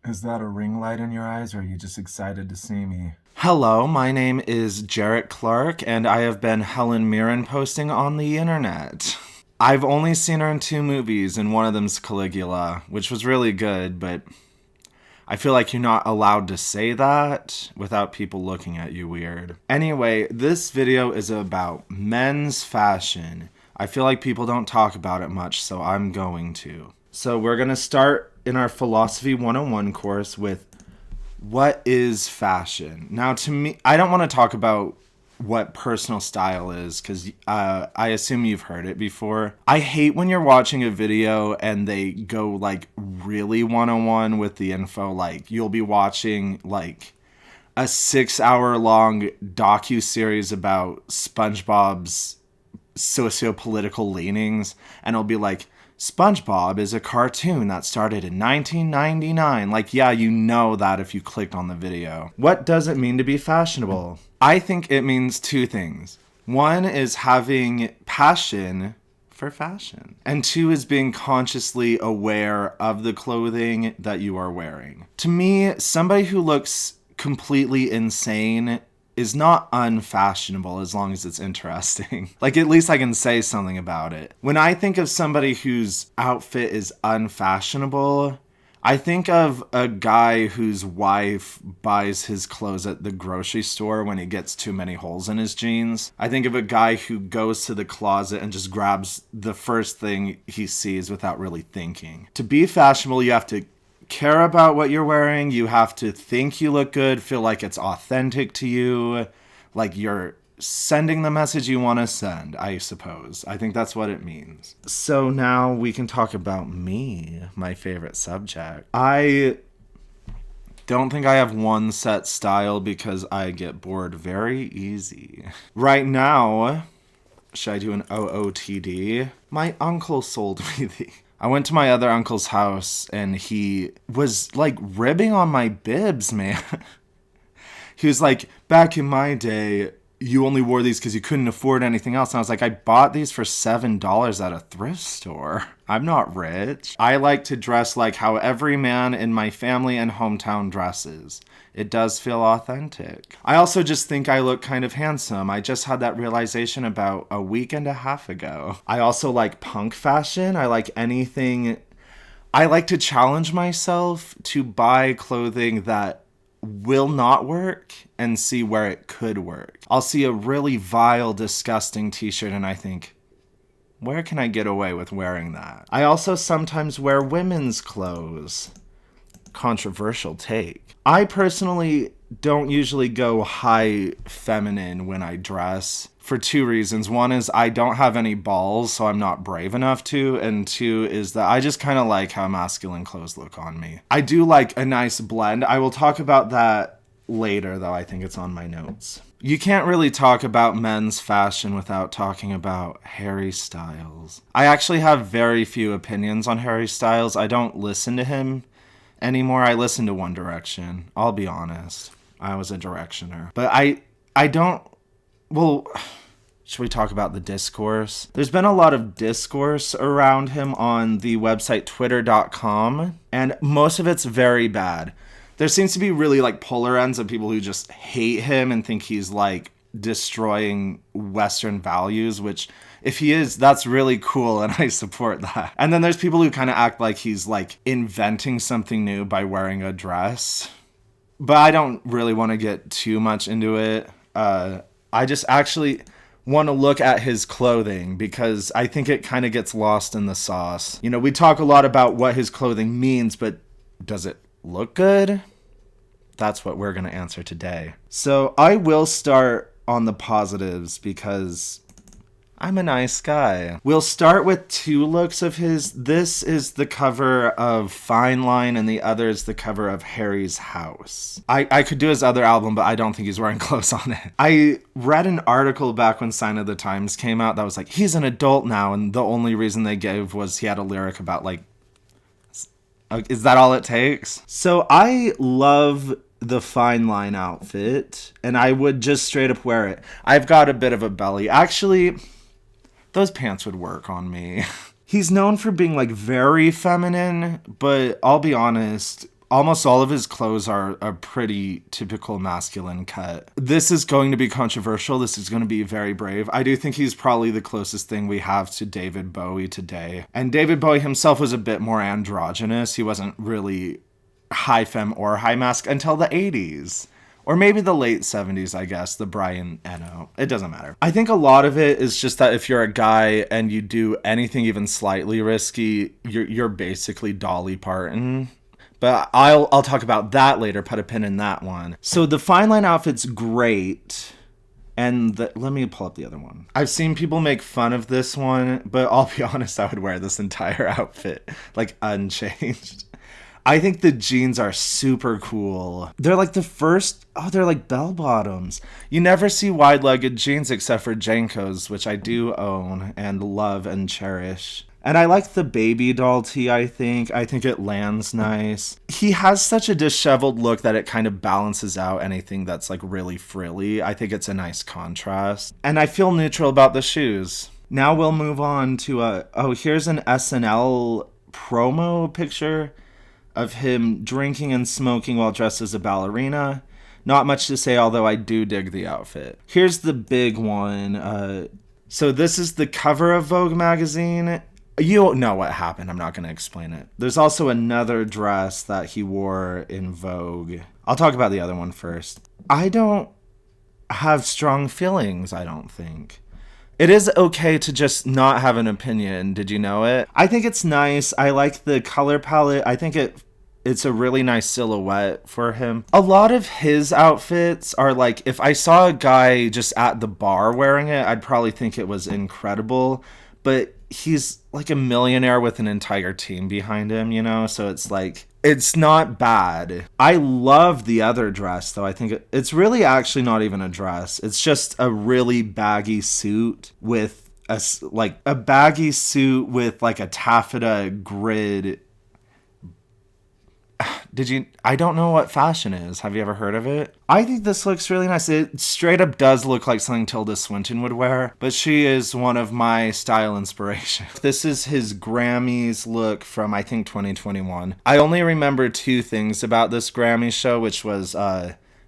Is that a ring light in your eyes, or are you just excited to see me? Hello, my name is Jerek Clark, and I have been Helen Mirren posting on the internet. I've only seen her in 2 movies, and one of them's Caligula, which was really good, but I feel like you're not allowed to say that without people looking at you weird. Anyway, this video is about men's fashion. I feel like people don't talk about it much, so I'm going to. So we're going to start in our Philosophy 101 course with what is fashion? Now, to me, I don't want to talk about what personal style is because I assume you've heard it before. I hate when you're watching a video and they go like really 101 with the info. Like you'll be watching like a 6-hour long docu-series about SpongeBob's socio-political leanings, and it'll be like, SpongeBob is a cartoon that started in 1999. Like, yeah, you know that if you clicked on the video. What does it mean to be fashionable? I think it means 2 things. 1 is having passion for fashion, and 2 is being consciously aware of the clothing that you are wearing. To me, somebody who looks completely insane is not unfashionable as long as it's interesting. Like, at least I can say something about it. When I think of somebody whose outfit is unfashionable, I think of a guy whose wife buys his clothes at the grocery store when he gets too many holes in his jeans. I think of a guy who goes to the closet and just grabs the first thing he sees without really thinking. To be fashionable, you have to care about what you're wearing. You have to think you look good, feel like it's authentic to you, like you're sending the message you want to send, I suppose. I think that's what it means. So now we can talk about me, my favorite subject. I don't think I have one set style because I get bored very easy. Right now, should I do an OOTD? My uncle sold me the... I went to my other uncle's house and he was like ribbing on my bibs, man. He was like, back in my day, you only wore these because you couldn't afford anything else. And I was like, I bought these for $7 at a thrift store. I'm not rich. I like to dress like how every man in my family and hometown dresses. It does feel authentic. I also just think I look kind of handsome. I just had that realization about a week and a half ago. I also like punk fashion. I like anything. I like to challenge myself to buy clothing that will not work and see where it could work. I'll see a really vile, disgusting t-shirt and I think, where can I get away with wearing that? I also sometimes wear women's clothes. Controversial take. I personally don't usually go high feminine when I dress for 2 reasons. 1 is I don't have any balls, so I'm not brave enough to. And 2 is that I just kind of like how masculine clothes look on me. I do like a nice blend. I will talk about that later, though. I think it's on my notes. You can't really talk about men's fashion without talking about Harry Styles. I actually have very few opinions on Harry Styles. I don't listen to him anymore. I listen to One Direction. I'll be honest. I was a Directioner. But I don't... Well, should we talk about the discourse? There's been a lot of discourse around him on the website twitter.com, and most of it's very bad. There seems to be really like polar ends of people who just hate him and think he's like destroying Western values, which if he is, that's really cool and I support that. And then there's people who kind of act like he's like inventing something new by wearing a dress. But I don't really want to get too much into it. I just actually want to look at his clothing because I think it kind of gets lost in the sauce. You know, we talk a lot about what his clothing means, but does it look good? That's what we're going to answer today. So I will start on the positives because I'm a nice guy. We'll start with 2 looks of his. This is the cover of Fine Line and the other is the cover of Harry's House. I could do his other album, but I don't think he's wearing clothes on it. I read an article back when Sign of the Times came out that was like, he's an adult now, and the only reason they gave was he had a lyric about like, is that all it takes? So I love the Fine Line outfit, and I would just straight up wear it. I've got a bit of a belly. Actually, those pants would work on me. He's known for being like very feminine, but I'll be honest, almost all of his clothes are a pretty typical masculine cut. This is going to be controversial. This is going to be very brave. I do think he's probably the closest thing we have to David Bowie today. And David Bowie himself was a bit more androgynous. He wasn't really high femme or high mask until the 80s. Or maybe the late 70s, I guess, the Brian Eno. It doesn't matter. I think a lot of it is just that if you're a guy and you do anything even slightly risky, you're basically Dolly Parton. But I'll talk about that later, put a pin in that one. So the fine line outfit's great. And let me pull up the other one. I've seen people make fun of this one, but I'll be honest, I would wear this entire outfit, like unchanged. I think the jeans are super cool. They're like they're like bell bottoms. You never see wide-legged jeans except for Janko's, which I do own and love and cherish. And I like the baby doll tee, I think. I think it lands nice. He has such a disheveled look that it kind of balances out anything that's like really frilly. I think it's a nice contrast. And I feel neutral about the shoes. Now we'll move on to here's an SNL promo picture of him drinking and smoking while dressed as a ballerina. Not much to say, although I do dig the outfit. Here's the big one. So this is the cover of Vogue magazine. You know what happened. I'm not going to explain it. There's also another dress that he wore in Vogue. I'll talk about the other one first. I don't have strong feelings, I don't think. It is okay to just not have an opinion. Did you know it? I think it's nice. I like the color palette. I think it's a really nice silhouette for him. A lot of his outfits are like, if I saw a guy just at the bar wearing it, I'd probably think it was incredible. But he's like a millionaire with an entire team behind him, you know? So it's like, it's not bad. I love the other dress, though. I think it's really actually not even a dress. It's just a really baggy suit with a baggy suit with like a taffeta grid. I don't know what fashion is. Have you ever heard of it? I think this looks really nice. It straight up does look like something Tilda Swinton would wear, but she is one of my style inspirations. This is his Grammys look from, I think, 2021. I only remember two things about this Grammy show, which was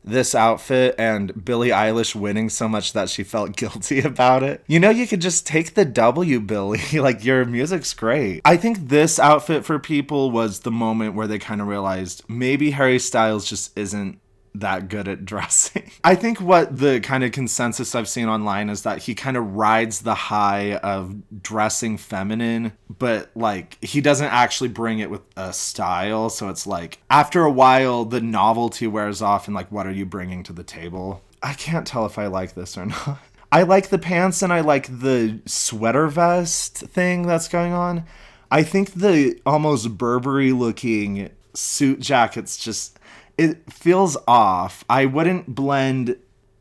this outfit and Billie Eilish winning so much that she felt guilty about it. You know, you could just take the W, Billie. Like, your music's great. I think this outfit for people was the moment where they kind of realized maybe Harry Styles just isn't that good at dressing. I think what the kind of consensus I've seen online is that he kind of rides the high of dressing feminine, but like he doesn't actually bring it with a style. So it's like after a while the novelty wears off and like, what are you bringing to the table? I can't tell if I like this or not. I like the pants and I like the sweater vest thing that's going on. I think the almost Burberry looking suit jacket's just, it feels off. I wouldn't blend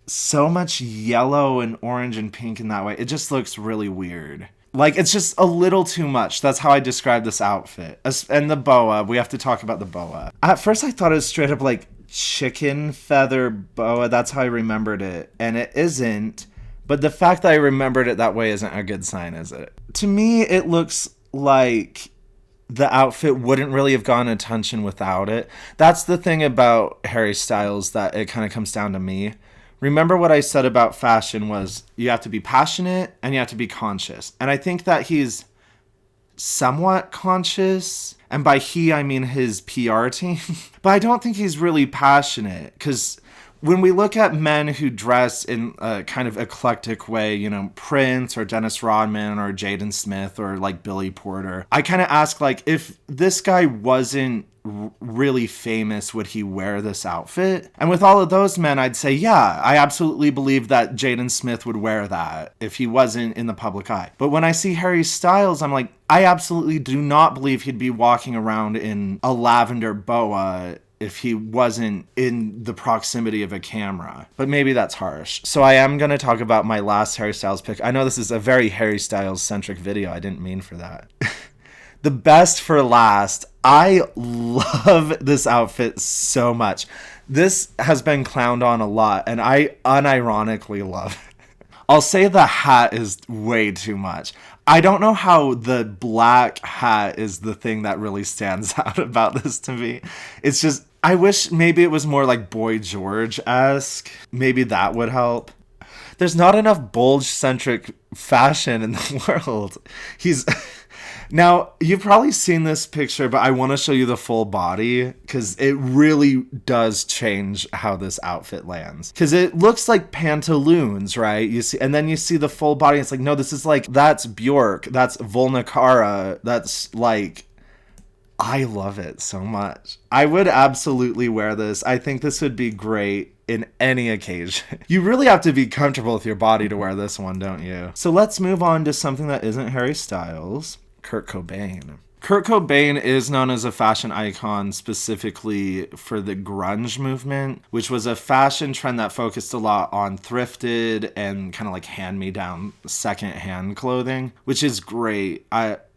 so much yellow and orange and pink in that way. It just looks really weird. Like, it's just a little too much. That's how I describe this outfit. And the boa, we have to talk about the boa. At first I thought it was straight up like chicken feather boa. That's how I remembered it. And it isn't. But the fact that I remembered it that way isn't a good sign, is it? To me, it looks like the outfit wouldn't really have gotten attention without it. That's the thing about Harry Styles, that it kind of comes down to me. Remember what I said about fashion was you have to be passionate and you have to be conscious. And I think that he's somewhat conscious. And by he, I mean his PR team. But I don't think he's really passionate, because when we look at men who dress in a kind of eclectic way, you know, Prince or Dennis Rodman or Jaden Smith or like Billy Porter, I kind of ask, like, if this guy wasn't really famous, would he wear this outfit? And with all of those men, I'd say, yeah, I absolutely believe that Jaden Smith would wear that if he wasn't in the public eye. But when I see Harry Styles, I'm like, I absolutely do not believe he'd be walking around in a lavender boa if he wasn't in the proximity of a camera. But maybe that's harsh. So I am going to talk about my last Harry Styles pick. I know this is a very Harry Styles centric video. I didn't mean for that. The best for last. I love this outfit so much. This has been clowned on a lot, and I unironically love it. I'll say the hat is way too much. I don't know how the black hat is the thing that really stands out about this to me. It's just, I wish maybe it was more like Boy George-esque. Maybe that would help. There's not enough bulge-centric fashion in the world. He's... Now, you've probably seen this picture, but I want to show you the full body because it really does change how this outfit lands. Because it looks like pantaloons, right? You see, and then you see the full body. It's like, no, this is like, that's Bjork. That's Volnikara. That's like, I love it so much. I would absolutely wear this. I think this would be great in any occasion. You really have to be comfortable with your body to wear this one, don't you? So let's move on to something that isn't Harry Styles. Kurt Cobain. Kurt Cobain is known as a fashion icon specifically for the grunge movement, which was a fashion trend that focused a lot on thrifted and kind of like hand-me-down second-hand clothing, which is great.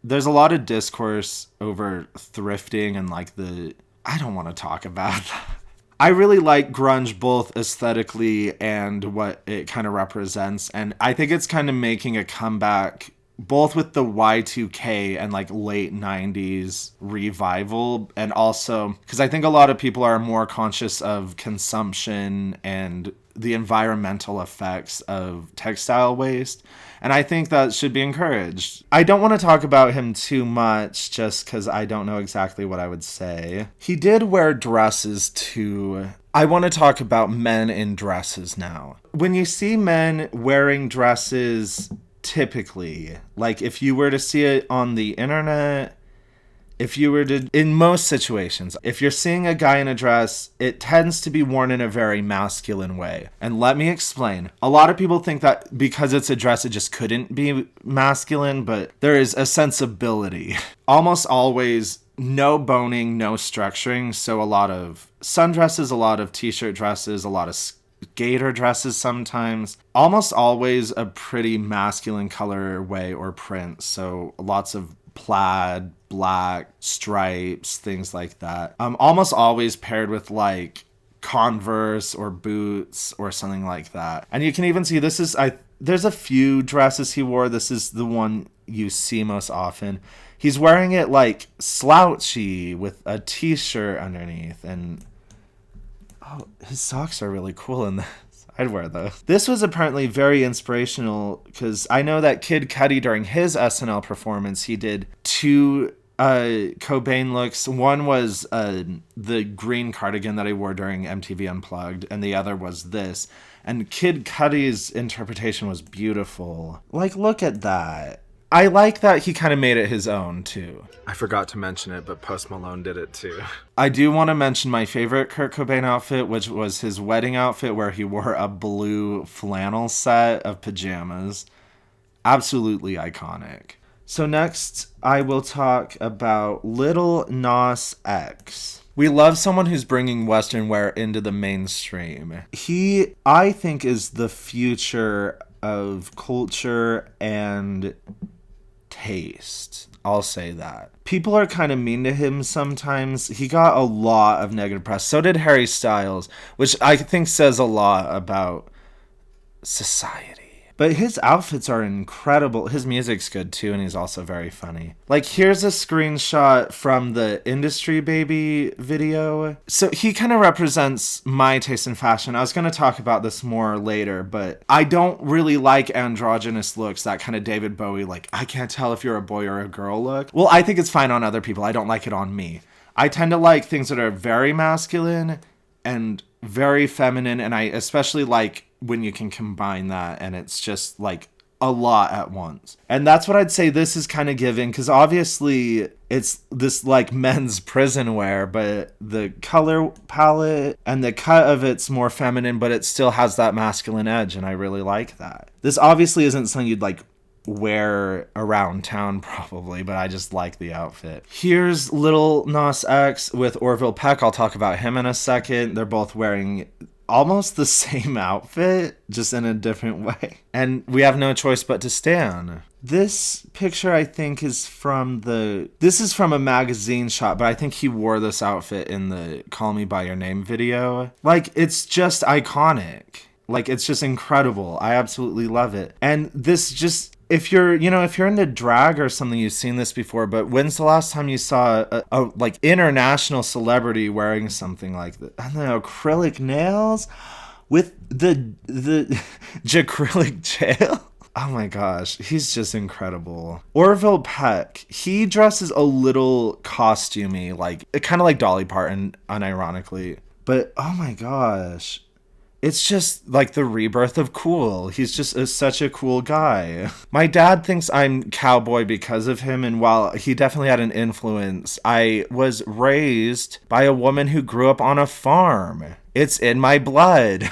There's a lot of discourse over thrifting and like I don't want to talk about that. I really like grunge both aesthetically and what it kind of represents, and I think it's kind of making a comeback both with the Y2K and like late 90s revival, and also because I think a lot of people are more conscious of consumption and the environmental effects of textile waste. And I think that should be encouraged. I don't want to talk about him too much just because I don't know exactly what I would say. He did wear dresses too. I want to talk about men in dresses now. When you see men wearing dresses, typically, like if you were to see it on the internet, if you were to, in most situations, if you're seeing a guy in a dress, it tends to be worn in a very masculine way. And let me explain. A lot of people think that because it's a dress, it just couldn't be masculine, but there is a sensibility. Almost always no boning, no structuring. So a lot of sundresses, a lot of t-shirt dresses, a lot of gator dresses sometimes, almost always a pretty masculine colorway or print. So lots of plaid, black, stripes, things like that. Almost always paired with like Converse or boots or something like that. And you can even see there's a few dresses he wore. This is the one you see most often. He's wearing it like slouchy with a t-shirt underneath, and oh, his socks are really cool in this. I'd wear those. This was apparently very inspirational because I know that Kid Cudi, during his SNL performance, he did two Cobain looks. One was the green cardigan that I wore during MTV Unplugged, and the other was this. And Kid Cudi's interpretation was beautiful. Like, look at that. I like that he kind of made it his own, too. I forgot to mention it, but Post Malone did it, too. I do want to mention my favorite Kurt Cobain outfit, which was his wedding outfit where he wore a blue flannel set of pajamas. Absolutely iconic. So next, I will talk about Lil Nas X. We love someone who's bringing Western wear into the mainstream. He, I think, is the future of culture and taste. I'll say that. People are kind of mean to him sometimes. He got a lot of negative press. So did Harry Styles, which I think says a lot about society. But his outfits are incredible. His music's good too, and he's also very funny. Like, here's a screenshot from the Industry Baby video. So he kind of represents my taste in fashion. I was going to talk about this more later, but I don't really like androgynous looks, that kind of David Bowie, like, I can't tell if you're a boy or a girl look. Well, I think it's fine on other people. I don't like it on me. I tend to like things that are very masculine and very feminine, and I especially like when you can combine that and it's just like a lot at once. And that's what I'd say this is kind of giving, because obviously it's this like men's prison wear, but the color palette and the cut of it's more feminine, but it still has that masculine edge, and I really like that. This obviously isn't something you'd like wear around town probably, but I just like the outfit. Here's Lil Nas X with Orville Peck. I'll talk about him in a second. They're both wearing almost the same outfit, just in a different way. And we have no choice but to stan. This picture, I think, is from a magazine shot, but I think he wore this outfit in the Call Me By Your Name video. Like, it's just iconic. Like, it's just incredible. I absolutely love it. And this just, if you're, if you're into drag or something, you've seen this before, but when's the last time you saw a like international celebrity wearing something like that? I don't know, acrylic nails with the acrylic jail? Oh my gosh, he's just incredible. Orville Peck, he dresses a little costumey, like kind of like Dolly Parton, unironically. But oh my gosh, it's just like the rebirth of cool. He's just such a cool guy. My dad thinks I'm cowboy because of him, and while he definitely had an influence, I was raised by a woman who grew up on a farm. It's in my blood.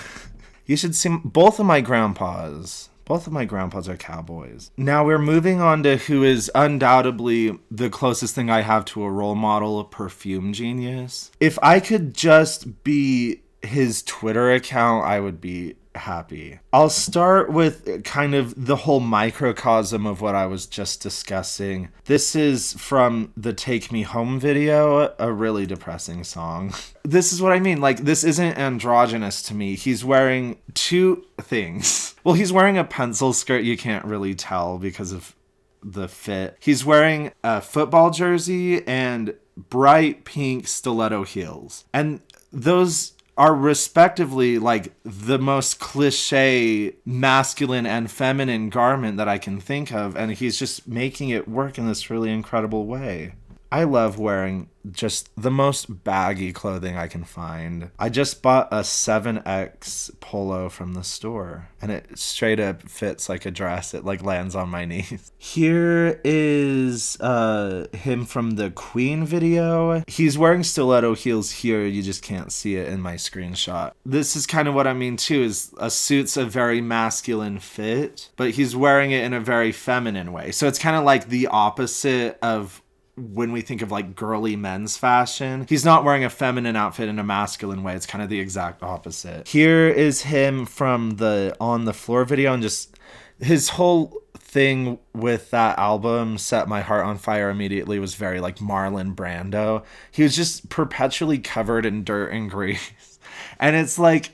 You should see both of my grandpas. Both of my grandpas are cowboys. Now we're moving on to who is undoubtedly the closest thing I have to a role model, a perfume genius. If I could just be his Twitter account, I would be happy. I'll start with kind of the whole microcosm of what I was just discussing. This is from the Take Me Home video, a really depressing song. This is what I mean. Like, this isn't androgynous to me. He's wearing two things. Well, he's wearing a pencil skirt. You can't really tell because of the fit. He's wearing a football jersey and bright pink stiletto heels. And those are respectively like the most cliche masculine and feminine garment that I can think of, and he's just making it work in this really incredible way. I love wearing just the most baggy clothing I can find. I just bought a 7X polo from the store, and it straight up fits like a dress. It like lands on my knees. Here is him from the Queen video. He's wearing stiletto heels here. You just can't see it in my screenshot. This is kind of what I mean too, is a suit's a very masculine fit, but he's wearing it in a very feminine way. So it's kind of like the opposite of when we think of like girly men's fashion. He's not wearing a feminine outfit in a masculine way. It's kind of the exact opposite. Here is him from the On the Floor video, and just his whole thing with that album, Set My Heart on Fire Immediately, was very like Marlon Brando. He was just perpetually covered in dirt and grease. And it's like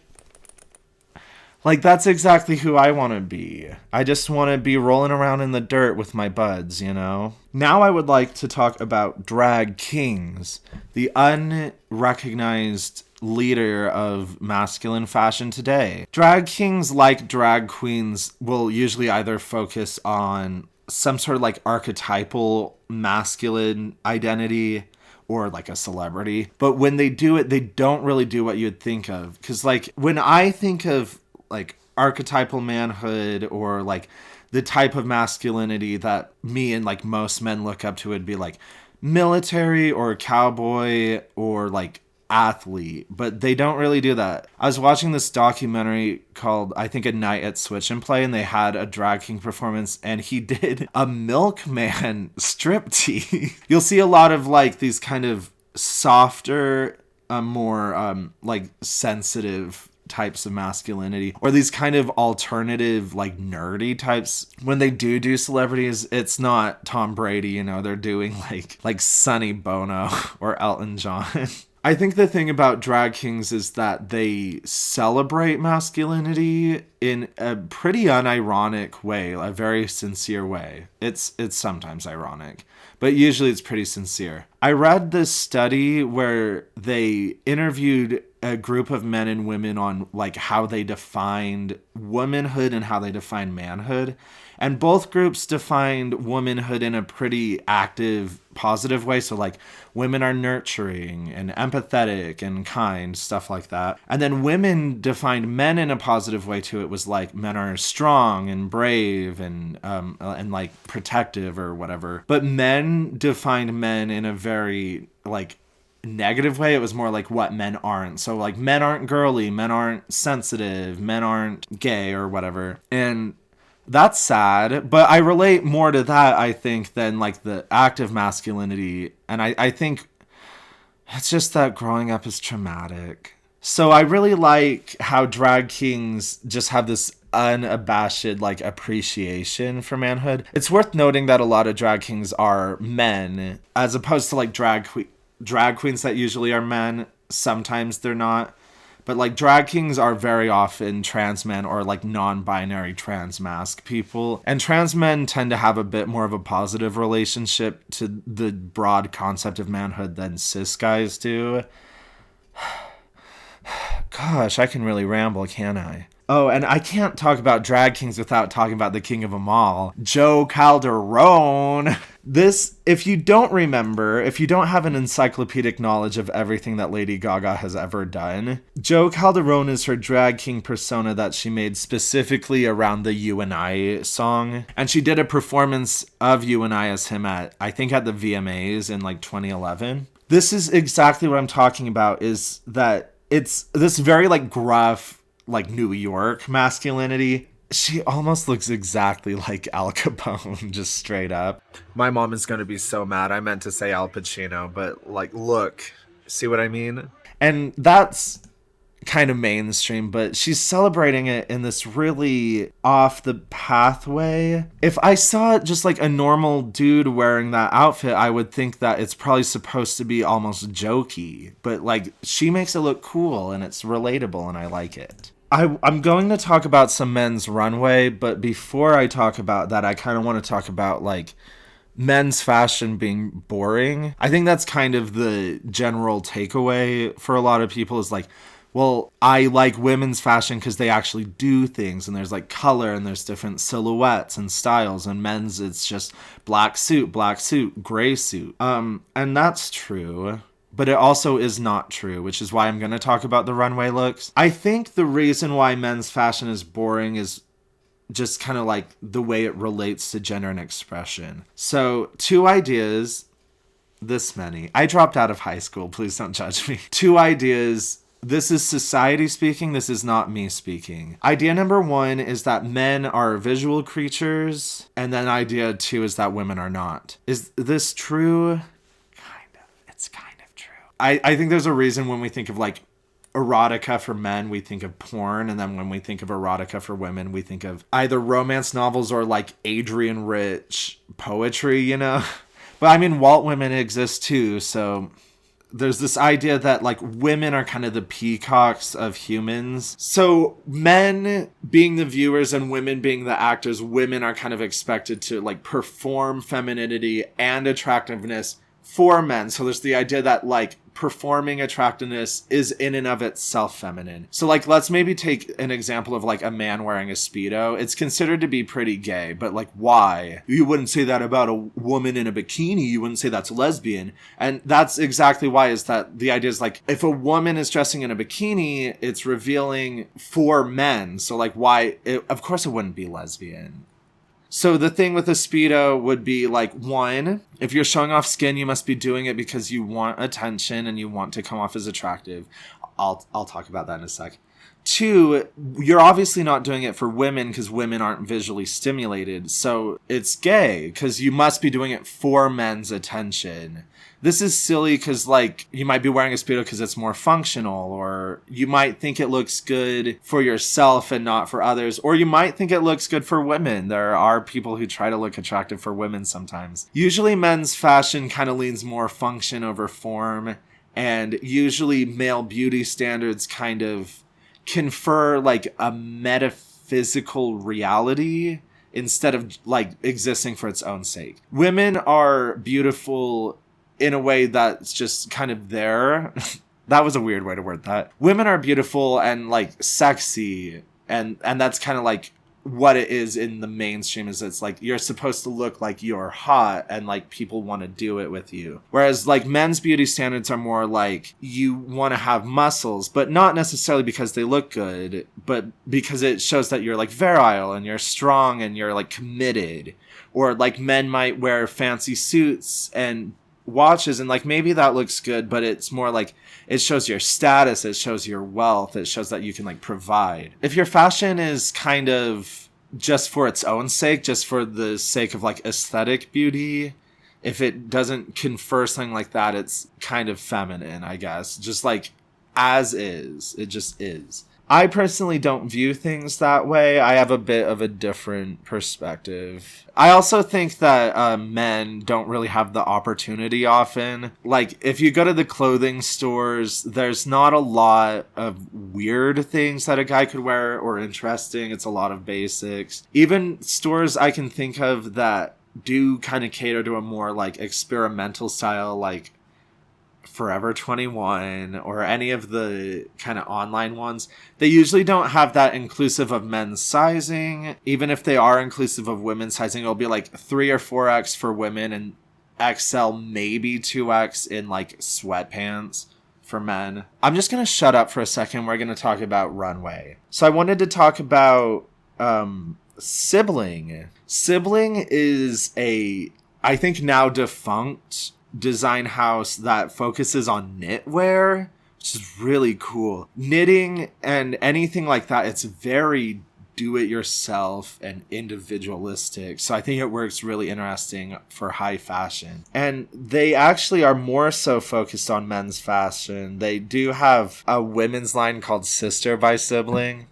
that's exactly who I want to be. I just want to be rolling around in the dirt with my buds, you know? Now I would like to talk about drag kings, the unrecognized leader of masculine fashion today. Drag kings, like drag queens, will usually either focus on some sort of like archetypal masculine identity or like a celebrity. But when they do it, they don't really do what you'd think of. Because like when I think of like archetypal manhood or like the type of masculinity that me and like most men look up to, would be like military or cowboy or like athlete, but they don't really do that. I was watching this documentary called, I think, A Night at Switch and Play, and they had a drag king performance, and he did a milkman striptease. You'll see a lot of like these kind of softer, more like sensitive types of masculinity, or these kind of alternative like nerdy types. When they do celebrities, it's not Tom Brady, you know, they're doing like Sonny Bono or Elton John. I think the thing about drag kings is that they celebrate masculinity in a pretty unironic way, a very sincere way. It's sometimes ironic, but usually it's pretty sincere. I read this study where they interviewed a group of men and women on like how they defined womanhood and how they defined manhood. And both groups defined womanhood in a pretty active, positive way. So like women are nurturing and empathetic and kind, stuff like that. And then women defined men in a positive way too. It was like men are strong and brave and like protective or whatever. But men defined men in a very like negative way. It was more like what men aren't. So like men aren't girly, men aren't sensitive, men aren't gay or whatever. And that's sad, but I relate more to that, I think, than like the active masculinity. And I think it's just that growing up is traumatic. So I really like how drag kings just have this unabashed like appreciation for manhood. It's worth noting that a lot of drag kings are men, as opposed to like drag queens that usually are men. Sometimes they're not. But like drag kings are very often trans men or like non-binary trans masc people. And trans men tend to have a bit more of a positive relationship to the broad concept of manhood than cis guys do. Gosh, I can really ramble, can't I? Oh, and I can't talk about drag kings without talking about the king of them all, Joe Calderone. This, if you don't remember, if you don't have an encyclopedic knowledge of everything that Lady Gaga has ever done, Joe Calderone is her drag king persona that she made specifically around the You and I song. And she did a performance of You and I as him at, I think at the VMAs in like 2011. This is exactly what I'm talking about, is that it's this very like gruff, like New York masculinity. She almost looks exactly like Al Capone, just straight up. My mom is going to be so mad. I meant to say Al Pacino, but like, look, see what I mean? And that's kind of mainstream, but she's celebrating it in this really off the pathway. If I saw just like a normal dude wearing that outfit, I would think that it's probably supposed to be almost jokey, but like she makes it look cool and it's relatable and I like it. I'm going to talk about some men's runway, but before I talk about that, I kind of want to talk about like men's fashion being boring. I think that's kind of the general takeaway for a lot of people is like, well, I like women's fashion because they actually do things and there's like color and there's different silhouettes and styles, and men's it's just black suit, gray suit. And that's true. But it also is not true, which is why I'm going to talk about the runway looks. I think the reason why men's fashion is boring is just kind of like the way it relates to gender and expression. So 2 ideas, this many. I dropped out of high school, please don't judge me. 2 ideas. This is society speaking, this is not me speaking. Idea number 1 is that men are visual creatures, and then idea 2 is that women are not. Is this true? Kind of. It's kind of true. I think there's a reason when we think of like erotica for men, we think of porn, and then when we think of erotica for women, we think of either romance novels or like Adrian Rich poetry, you know? But I mean, Walt women exist too, so there's this idea that like women are kind of the peacocks of humans. So men being the viewers and women being the actors, women are kind of expected to like perform femininity and attractiveness for men. So there's the idea that like performing attractiveness is in and of itself feminine. So like, let's maybe take an example of like a man wearing a Speedo. It's considered to be pretty gay, but like, why? You wouldn't say that about a woman in a bikini. You wouldn't say that's lesbian. And that's exactly why, is that the idea is like, if a woman is dressing in a bikini, it's revealing for men. So like, why? Of course it wouldn't be lesbian. So the thing with a Speedo would be like, 1, if you're showing off skin, you must be doing it because you want attention and you want to come off as attractive. I'll talk about that in a sec. 2, you're obviously not doing it for women because women aren't visually stimulated. So it's gay because you must be doing it for men's attention. This is silly because, like, you might be wearing a Speedo because it's more functional, or you might think it looks good for yourself and not for others, or you might think it looks good for women. There are people who try to look attractive for women sometimes. Usually men's fashion kind of leans more function over form, and usually male beauty standards kind of confer, like, a metaphysical reality instead of, like, existing for its own sake. Women are beautiful in a way that's just kind of there. That was a weird way to word that. Women are beautiful and like sexy, and that's kind of like what it is in the mainstream, is it's like you're supposed to look like you're hot and like people want to do it with you. Whereas like men's beauty standards are more like you want to have muscles, but not necessarily because they look good, but because it shows that you're like virile and you're strong and you're like committed. Or like men might wear fancy suits and watches, and like maybe that looks good, but it's more like it shows your status, it shows your wealth, it shows that you can like provide. If your fashion is kind of just for its own sake, just for the sake of like aesthetic beauty, if it doesn't confer something like that, it's kind of feminine, I guess. Just like as is, it just is. I personally don't view things that way. I have a bit of a different perspective. I also think that men don't really have the opportunity often. Like, if you go to the clothing stores, there's not a lot of weird things that a guy could wear or interesting. It's a lot of basics. Even stores I can think of that do kind of cater to a more, like, experimental style, like Forever 21 or any of the kind of online ones, they usually don't have that inclusive of men's sizing. Even if they are inclusive of women's sizing, it'll be like 3 or 4X for women and XL, maybe 2X in like sweatpants for men. I'm just going to shut up for a second. We're going to talk about runway. So I wanted to talk about Sibling. Sibling is I think now defunct design house that focuses on knitwear, which is really cool. Knitting and anything like that, it's very do-it-yourself and individualistic. So I think it works really interesting for high fashion. And they actually are more so focused on men's fashion. They do have a women's line called Sister by Sibling.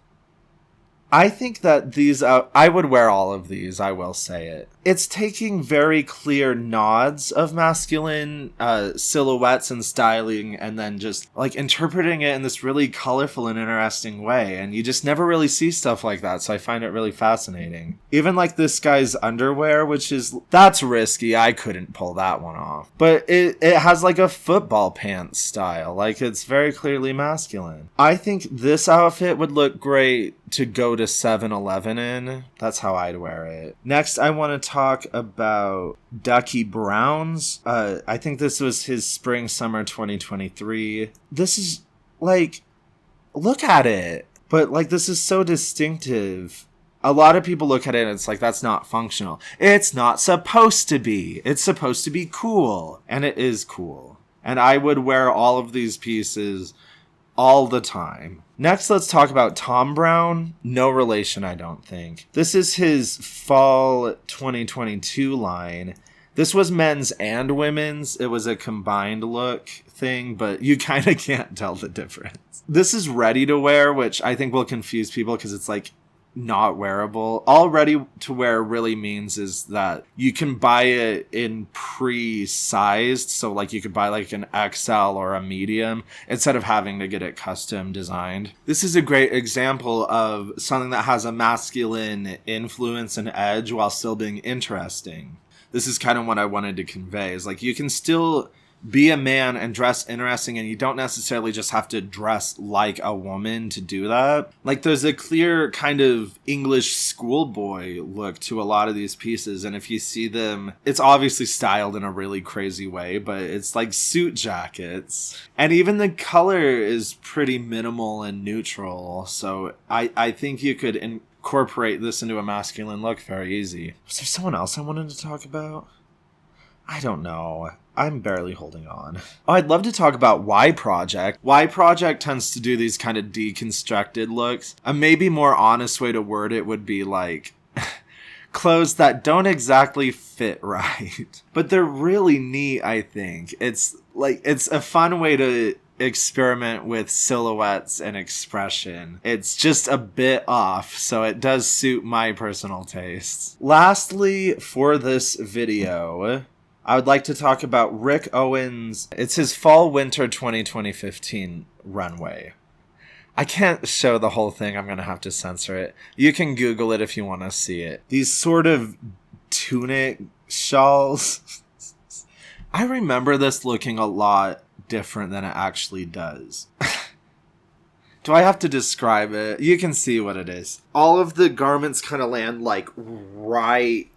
I think that these, I would wear all of these, I will say it. It's taking very clear nods of masculine silhouettes and styling and then just like interpreting it in this really colorful and interesting way. And you just never really see stuff like that. So I find it really fascinating. Even like this guy's underwear, that's risky. I couldn't pull that one off. But it has like a football pants style. Like it's very clearly masculine. I think this outfit would look great to go to 7-Eleven in. That's how I'd wear it. Next, I want to talk about Ducky Brown's. I think this was his spring summer 2023. This is like, look at it. But like, this is so distinctive. A lot of people look at it and it's like, that's not functional. It's not supposed to be. It's supposed to be cool. And it is cool. And I would wear all of these pieces all the time. Next, let's talk about Tom Brown. No relation, I don't think. This is his fall 2022 line. This was men's and women's. It was a combined look thing, but you kind of can't tell the difference. This is ready to wear, which I think will confuse people because it's like not wearable. All ready to wear really means is that you can buy it in pre-sized, so like you could buy like an XL or a medium instead of having to get it custom designed. This is a great example of something that has a masculine influence and edge while still being interesting. This is kind of what I wanted to convey, is like you can still be a man and dress interesting, and you don't necessarily just have to dress like a woman to do that. Like there's a clear kind of English schoolboy look to a lot of these pieces, and if you see them, it's obviously styled in a really crazy way, but it's like suit jackets. And even the color is pretty minimal and neutral, so I think you could incorporate this into a masculine look very easy. Was there someone else I wanted to talk about? I don't know. I'm barely holding on. Oh, I'd love to talk about Y Project. Y Project tends to do these kind of deconstructed looks. A maybe more honest way to word it would be like clothes that don't exactly fit right. But they're really neat, I think. It's a fun way to experiment with silhouettes and expression. It's just a bit off, so it does suit my personal tastes. Lastly, for this video, I would like to talk about Rick Owens. It's his fall-winter 2015 runway. I can't show the whole thing. I'm going to have to censor it. You can Google it if you want to see it. These sort of tunic shawls. I remember this looking a lot different than it actually does. Do I have to describe it? You can see what it is. All of the garments kind of land right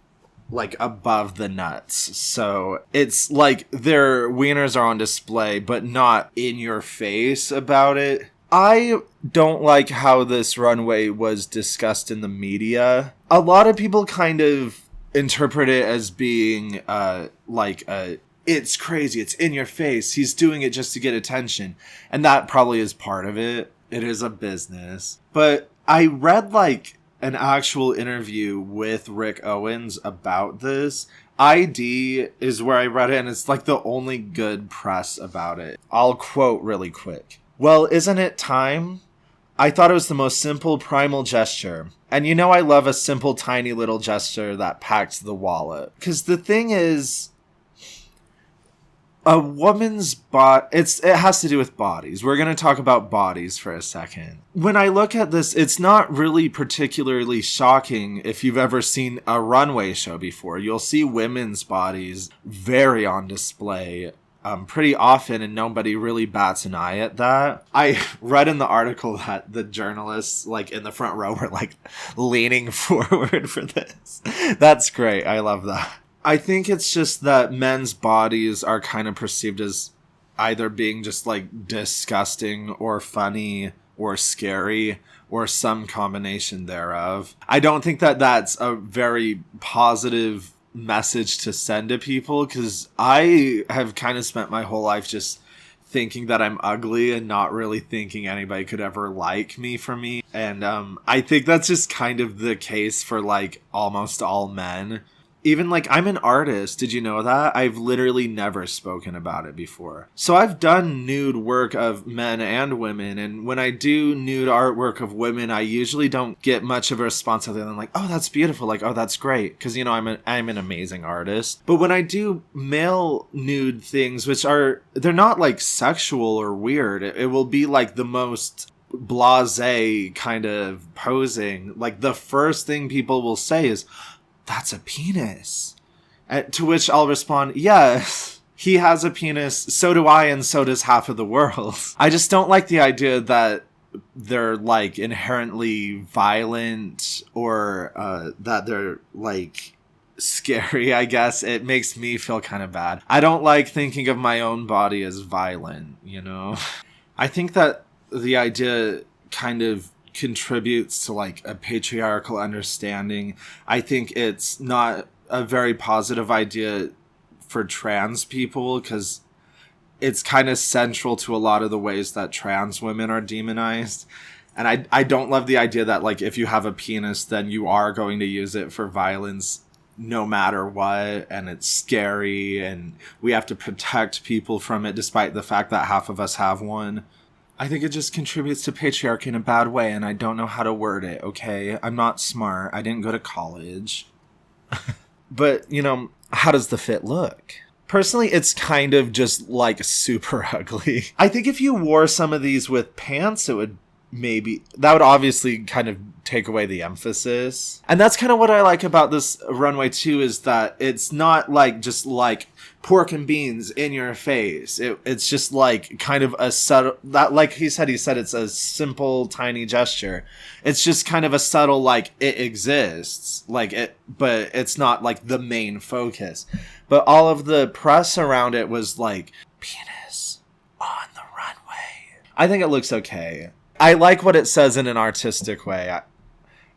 above the nuts. So it's like their wieners are on display, but not in your face about it. I don't like how this runway was discussed in the media. A lot of people kind of interpret it as being it's crazy, it's in your face, he's doing it just to get attention. And that probably is part of it. It is a business. But I read an actual interview with Rick Owens about this. ID is where I read it, and it's the only good press about it. I'll quote really quick. "Well, isn't it time? I thought it was the most simple, primal gesture. And you know I love a simple, tiny little gesture that packs the wallet. Because the thing is, a woman's it has to do with bodies. We're going to talk about bodies for a second. When I look at this, it's not really particularly shocking if you've ever seen a runway show before. You'll see women's bodies very on display pretty often, and nobody really bats an eye at that. I read in the article that the journalists, like, in the front row were, like, leaning forward for this. That's great. I love that. I think it's just that men's bodies are kind of perceived as either being just, like, disgusting or funny or scary or some combination thereof. I don't think that that's a very positive message to send to people, because I have kind of spent my whole life just thinking that I'm ugly and not really thinking anybody could ever like me for me. And I think that's just kind of the case for, like, almost all men. Even, like, I'm an artist. Did you know that? I've literally never spoken about it before. So I've done nude work of men and women. And when I do nude artwork of women, I usually don't get much of a response other than, like, oh, that's beautiful. Like, oh, that's great. Because, you know, I'm an amazing artist. But when I do male nude things, which they're not, like, sexual or weird. It will be, like, the most blasé kind of posing. Like, the first thing people will say is, that's a penis. To which I'll respond, yes, he has a penis, so do I, and so does half of the world. I just don't like the idea that they're, like, inherently violent or that they're, like, scary, I guess. It makes me feel kind of bad. I don't like thinking of my own body as violent, you know? I think that the idea kind of contributes to, like, a patriarchal understanding. I think it's not a very positive idea for trans people, because it's kind of central to a lot of the ways that trans women are demonized. And I don't love the idea that, like, if you have a penis, then you are going to use it for violence no matter what, and it's scary, and we have to protect people from it despite the fact that half of us have one. I think it just contributes to patriarchy in a bad way, and I don't know how to word it, okay? I'm not smart. I didn't go to college. But, you know, how does the fit look? Personally, it's kind of just, like, super ugly. I think if you wore some of these with pants, that would obviously kind of take away the emphasis. And that's kind of what I like about this runway too, is that it's not, like, just, like, pork and beans in your face. It's just, like, kind of a subtle, that, like he said it's a simple, tiny gesture. It's just kind of a subtle, like, it exists, like, but it's not, like, the main focus. But all of the press around it was like, penis on the runway. I think it looks okay. I like what it says in an artistic way.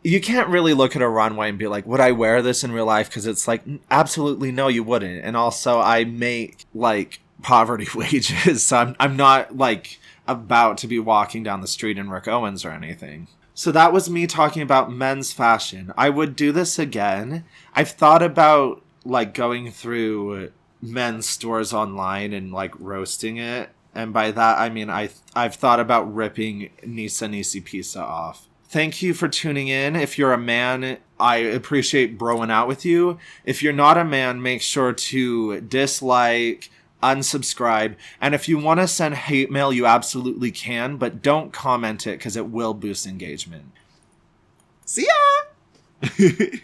You can't really look at a runway and be like, would I wear this in real life? Because it's like, absolutely no, you wouldn't. And also, I make, like, poverty wages, so I'm not, like, about to be walking down the street in Rick Owens or anything. So that was me talking about men's fashion. I would do this again. I've thought about, like, going through men's stores online and, like, roasting it. And by that, I mean, I've thought about ripping Nisa Nisi Pisa off. Thank you for tuning in. If you're a man, I appreciate broing out with you. If you're not a man, make sure to dislike, unsubscribe. And if you want to send hate mail, you absolutely can, but don't comment it because it will boost engagement. See ya!